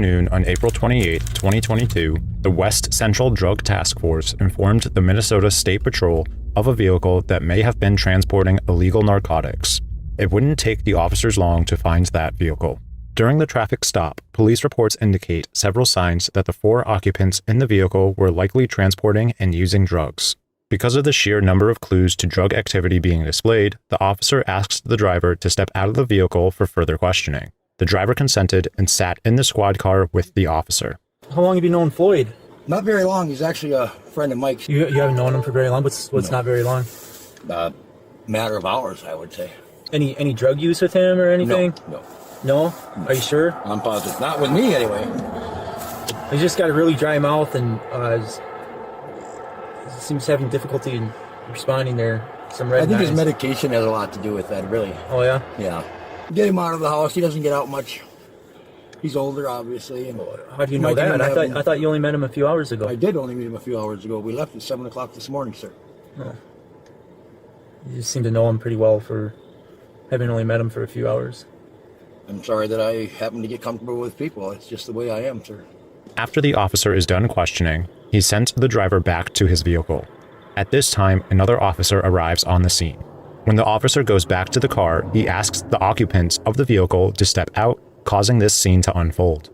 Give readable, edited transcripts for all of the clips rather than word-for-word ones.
afternoon on April 28, 2022, the West Central Drug Task Force informed the Minnesota State Patrol of a vehicle that may have been transporting illegal narcotics. It wouldn't take the officers long to find that vehicle. During the traffic stop, police reports indicate several signs that the 4 occupants in the vehicle were likely transporting and using drugs. Because of the sheer number of clues to drug activity being displayed, the officer asked the driver to step out of the vehicle for further questioning. The driver consented and sat in the squad car with the officer. How long have you known Floyd? Not very long. He's actually a friend of Mike's. You haven't known him for very long? What's No. not very long? Matter of hours, I would say. Any drug use with him or anything? No. No? Are you sure? I'm positive. Not with me, anyway. He's just got a really dry mouth and seems having difficulty in responding there. Some red I think his eyes. medication has a lot to do with that, really. Oh, yeah? Yeah. Get him out of the house. He doesn't get out much. He's older, obviously. And How do you know that? I thought you only met him a few hours ago. I did only meet him a few hours ago. We left at 7 o'clock this morning, sir. Oh. You just seem to know him pretty well for having only met him for a few hours. I'm sorry that I happen to get comfortable with people. It's just the way I am, sir. After the officer is done questioning, he sent the driver back to his vehicle. At this time, another officer arrives on the scene. When the officer goes back to the car, he asks the occupants of the vehicle to step out, causing this scene to unfold.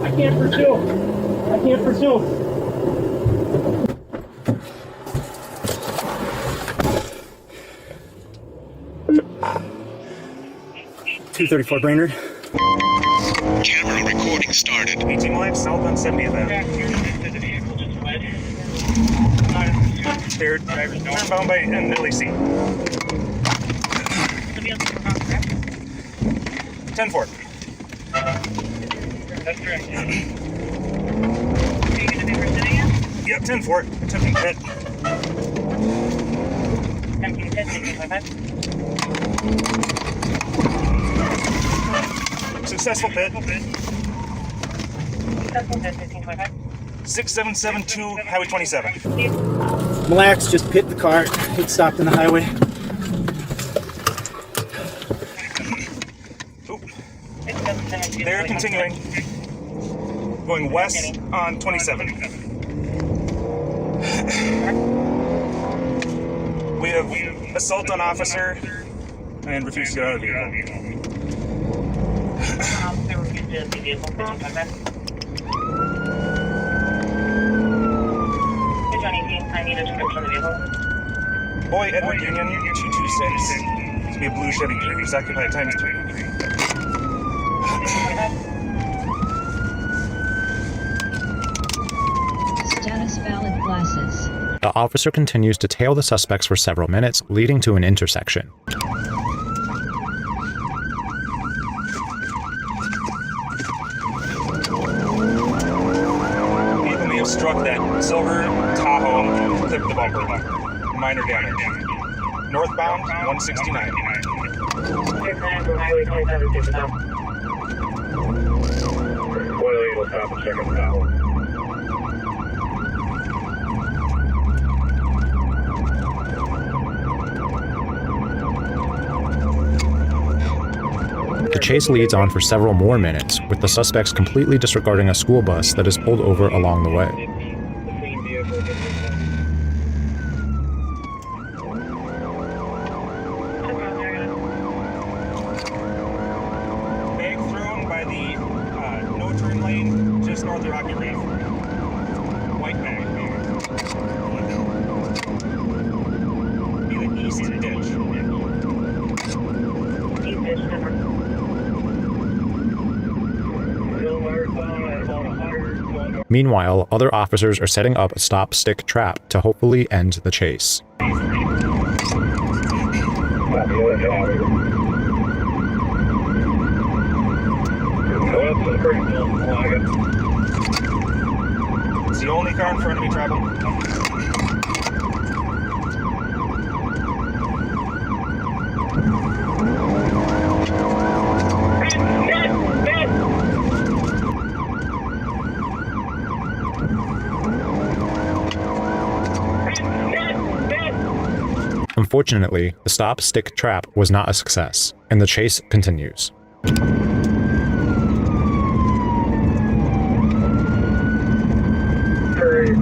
I can't pursue. 234 Brainerd. Camera recording started. 18 live south on 70th Avenue. Cleared. Bound by NLEC. 10-4. That's correct. Are you going to be pursuing it? Yep, 10-4. Attempting pit. Attempting pit, taking 5-5. Successful pit. Successful pit, 15.5. 6772 Highway 27. Mille Lacs just pit the car. It stopped in the highway. Oop. They're continuing. Going west on 27. We have assault on officer and refuse to get out of the vehicle. Boy, Edward Union, 226. It's be a blue Chevy Cruze, occupied times 3. Status valid glasses. The officer continues to tail the suspects for several minutes, leading to an intersection. Vehicle may have struck that silver Tahoe, clipped the bumper. Minor damage. Northbound, 169. Highway 27, Boyle, stop and check it out. The chase leads on for several more minutes, with the suspects completely disregarding a school bus that is pulled over along the way. Bag thrown by the no turn lane just north of Rocky Reef. White bag. Be the east ditch. East ditch number. Meanwhile, other officers are setting up a stop-stick trap to hopefully end the chase. It's the only car in front of me traveling. Unfortunately, the stop stick trap was not a success, and the chase continues.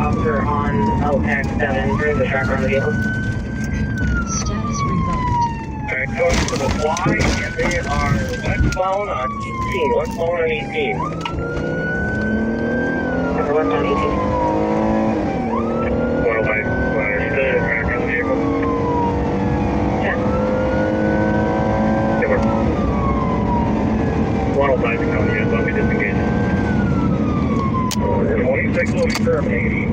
Officer on LX7 during the tracker on the vehicle. Status revoked. Alright, going to the Y, and they are westbound on 18. Westbound on 18. Westbound on 18. What am I? Still in the tracker on the vehicle? Yeah. They were 105 to count, yes, I'll be disengaged. 26 will be terminated.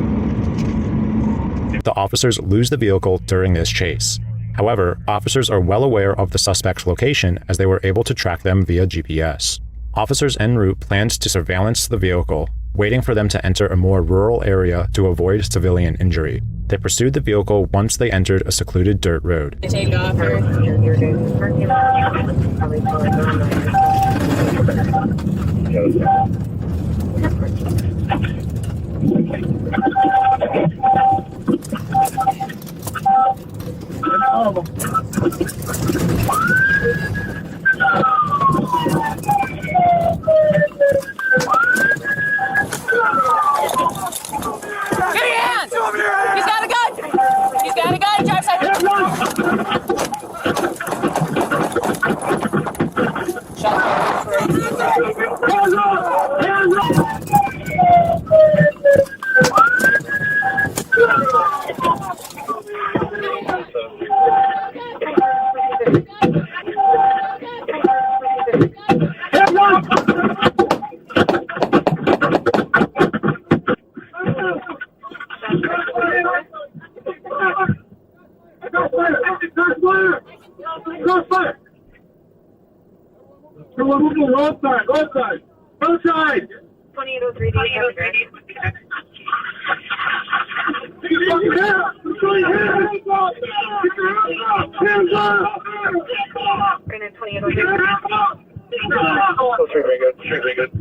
The officers lose the vehicle during this chase. However, officers are well aware of the suspect's location as they were able to track them via GPS. Officers en route planned to surveillance the vehicle, waiting for them to enter a more rural area to avoid civilian injury. They pursued the vehicle once they entered a secluded dirt road. Take off. He's got a gun! He's got a gun! Drive side! Road side. 2803 Very good.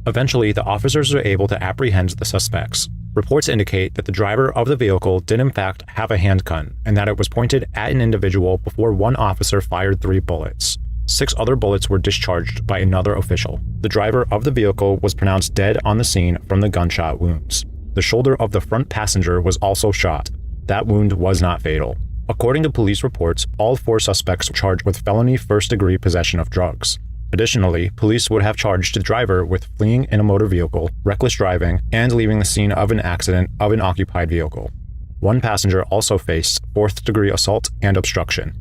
Eventually, the officers were able to apprehend the suspects. Reports indicate that the driver of the vehicle did in fact have a handgun, and that it was pointed at an individual before one officer fired 3 bullets. 6 other bullets were discharged by another official. The driver of the vehicle was pronounced dead on the scene from the gunshot wounds. The shoulder of the front passenger was also shot. That wound was not fatal. According to police reports, all 4 suspects were charged with felony first-degree possession of drugs. Additionally, police would have charged the driver with fleeing in a motor vehicle, reckless driving, and leaving the scene of an accident of an occupied vehicle. One passenger also faced 4th-degree assault and obstruction.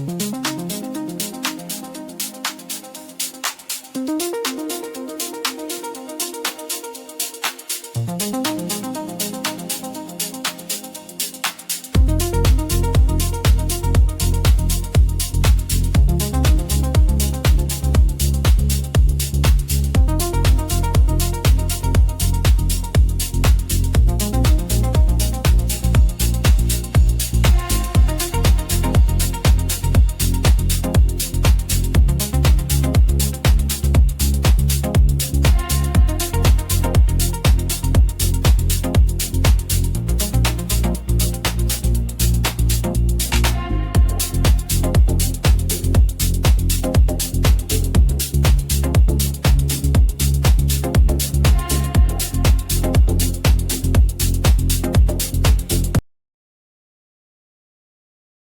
News.